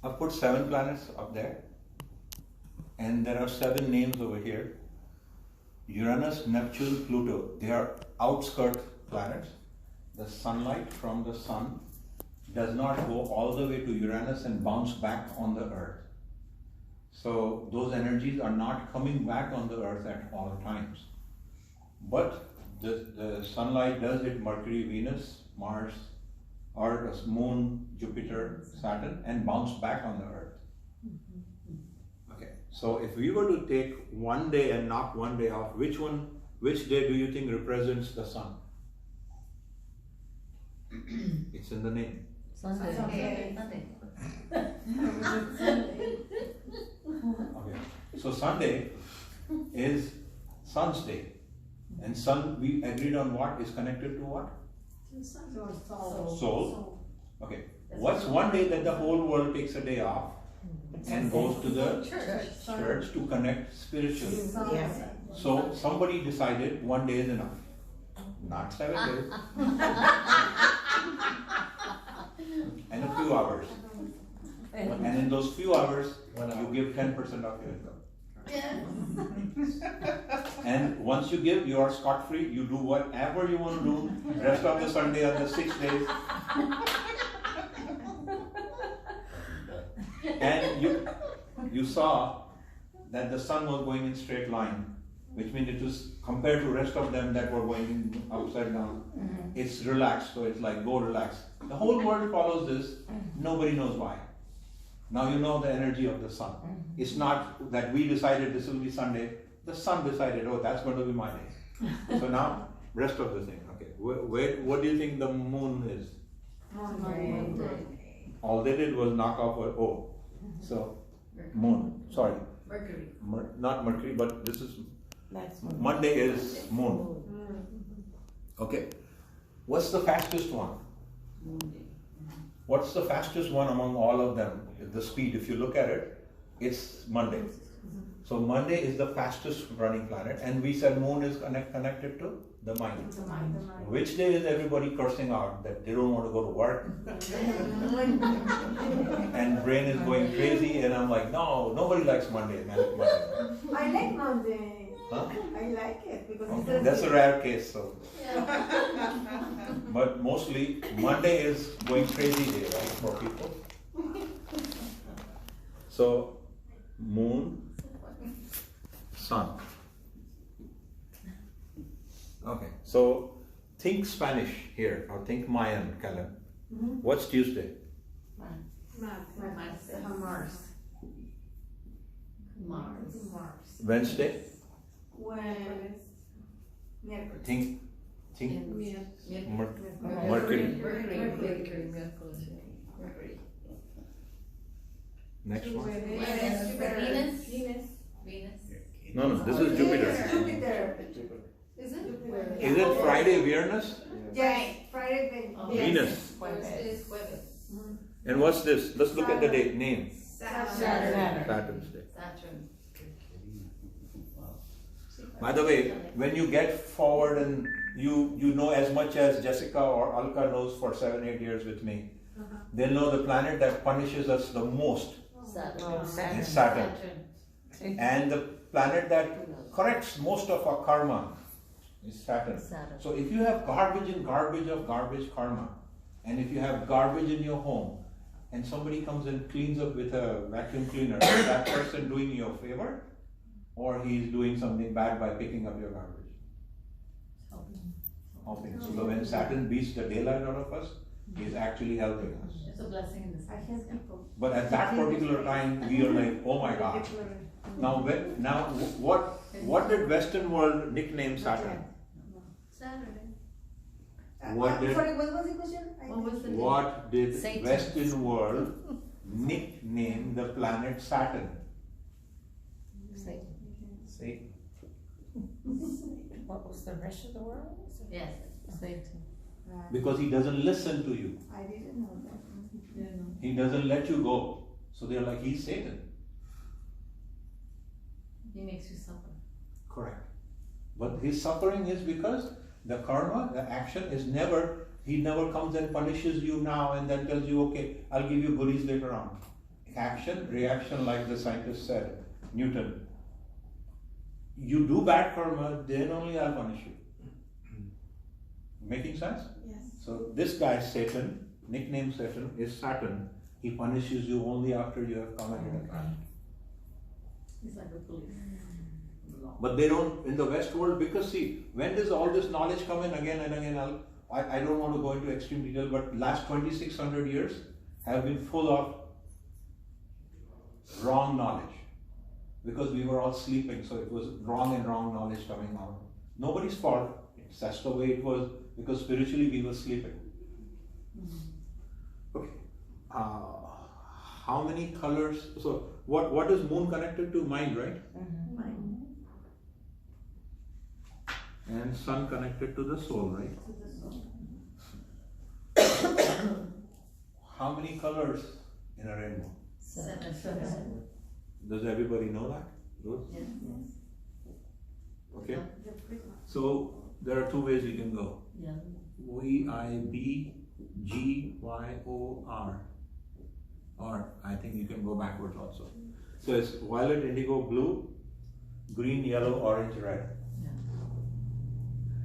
I've put 7 planets up there, and there are 7 names over here. Uranus, Neptune, Pluto, they are outskirt planets. The sunlight from the sun does not go all the way to Uranus and bounce back on the Earth. So those energies are not coming back on the Earth at all times. But the sunlight does hit Mercury, Venus, Mars, or Moon, Jupiter, Saturn, and bounce back on the Earth. Okay, so if we were to take one day and knock one day off, which day do you think represents the sun? It's in the name. Sunday. Okay, so Sunday is Sun's day, and sun, we agreed on what is connected to what? Soul. Okay, what's one day that the whole world takes a day off and goes to the church to connect spiritually? Yes. So somebody decided one day is enough, not 7 days, and a few hours. And in those few hours, you give 10% of your income. And once you give, you are scot-free. You do whatever you want to do. Rest of the Sunday or the 6 days. And you saw that the sun was going in straight line, which means it was compared to rest of them that were going upside down. It's relaxed, so it's like go relax. The whole world follows this. Nobody knows why. Now you know the energy of the sun. It's not that we decided this will be Sunday. The sun decided, oh, that's going to be my day. So now, rest of the thing. Okay, what do you think the moon is? All they did was knock off a O. So, moon. Sorry. Mercury. Not Mercury, but this is That's moon. Monday is moon. Okay. What's the fastest one? What's the fastest one among all of them? The speed, if you look at it, it's Monday. So Monday is the fastest running planet, and we said moon is connected to the mind. Which day is everybody cursing out that they don't want to go to work? And brain is going crazy, and I'm like, no, nobody likes Monday, man. I like Monday. Huh? I like it because Okay. it's That's a rare case, so. But mostly Monday is going crazy day, right, for people. So moon, sun. Okay, so think Spanish here, or think Mayan calendar. What's Tuesday? Mars. Wednesday? when Think Mercury. Mercury. Next one. Venus. No, this is Jupiter. Jupiter. Is it? Is it Friday, Viernes? Yes, Friday. Venus. It's Jueves. And what's this? Let's look at the date, name. Saturn. Saturn's day. Saturn. By the way, when you get forward and you know as much as Jessica or Alka knows for 7-8 years with me, they know the planet that punishes us the most Saturn. is Saturn. And the planet that corrects most of our karma is Saturn. So if you have garbage in garbage of garbage karma, and if you have garbage in your home, and somebody comes and cleans up with a vacuum cleaner, is that person doing you a favor? Or he's doing something bad by picking up your garbage? Helping. So when Saturn beats the daylight out of us, he's actually helping us. It's a blessing in I disguise. have people. But at that particular time, we are like, oh my God. Now, what did Western world nickname Saturn? Saturday. What did- Sorry, what was the question? What was the What did Satan. Western world nickname the planet Saturn? Satan. What was the rest of the world? Yes. Because he doesn't listen to you. I didn't know that. He doesn't let you go. So they're like, he's Satan. He makes you suffer. Correct. But his suffering is because the karma, the action is never, he never comes and punishes you now and then tells you, okay, I'll give you goodies later on. action, reaction, like the scientist said, Newton. You do bad karma, then only I'll punish you. Making sense? Yes. So this guy, Satan, nicknamed Satan, is Saturn. He punishes you only after you have committed a crime. It's like the police. But they don't, in the West world, because see, when does all this knowledge come in again and again? I don't want to go into extreme detail, but last 2600 years have been full of wrong knowledge. Because we were all sleeping, so it was wrong knowledge coming out. Nobody's fault. That's the way it was, because spiritually we were sleeping. Okay. How many colors? So what is moon connected to? Mind, right? And sun connected to the soul, right? How many colors in a rainbow? 7. Does everybody know that? Those? Yes. Okay. So there are two ways you can go. Yeah. VIBGYOR. Or I think you can go backwards also. So it's violet, indigo, blue, green, yellow, orange, red. Yeah.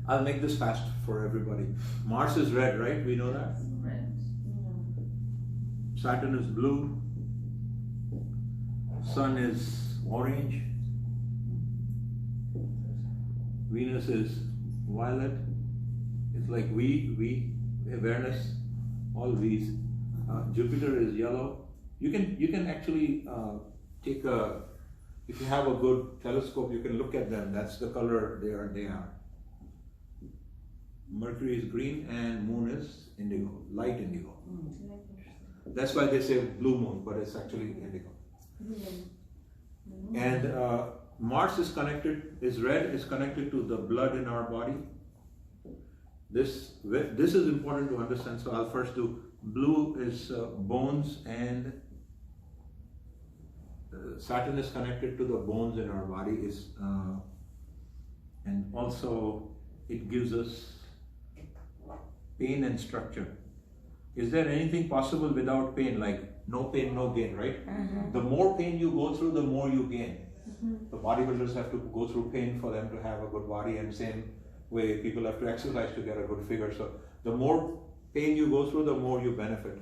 I'll make this fast for everybody. Mars is red, right? We know that. Red. Saturn is blue. Sun is orange. Venus is violet. It's like we, awareness, all V's. Jupiter is yellow. You can actually take if you have a good telescope, you can look at them. That's the color they are. Mercury is green and moon is indigo, light indigo. That's why they say blue moon, but it's actually indigo. And Mars is red, is connected to the blood in our body. This is important to understand, so I'll first do blue is bones, and Saturn is connected to the bones in our body, and also it gives us pain and structure. Is there anything possible without pain? Like no pain, no gain, right? The more pain you go through, the more you gain. The bodybuilders have to go through pain for them to have a good body, and same way people have to exercise to get a good figure. So the more pain you go through, the more you benefit.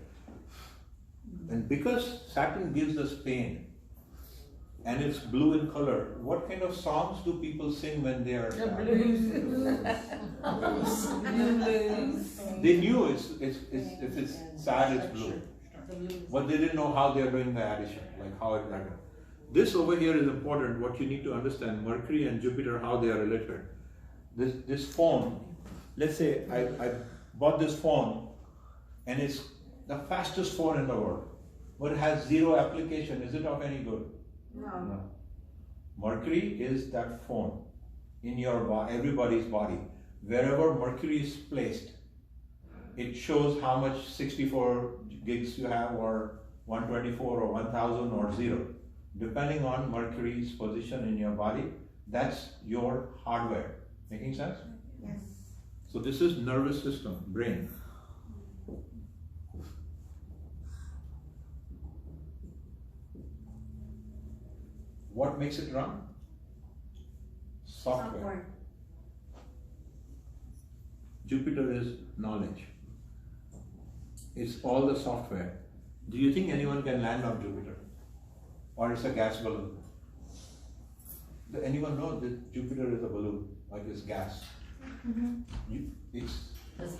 And because Saturn gives us pain, and it's blue in color, what kind of songs do people sing when they are sad? They knew if it's sad, it's blue. But they didn't know how they're doing the addition, like how it happened. This over here is important, what you need to understand, Mercury and Jupiter, how they are related. This phone, let's say I bought this phone, and it's the fastest phone in the world, but it has zero application. Is it of any good? No. Mercury is that phone in your everybody's body. Wherever Mercury is placed, it shows how much 64 gigs you have, or 124 or 1000 or 0. Depending on Mercury's position in your body, that's your hardware. Making sense? Yes. So this is nervous system, brain. What makes it run? Software. Jupiter is knowledge. It's all the software. Do you think anyone can land on Jupiter? Or it's a gas balloon? Does anyone know that Jupiter is a balloon, like it's gas? It's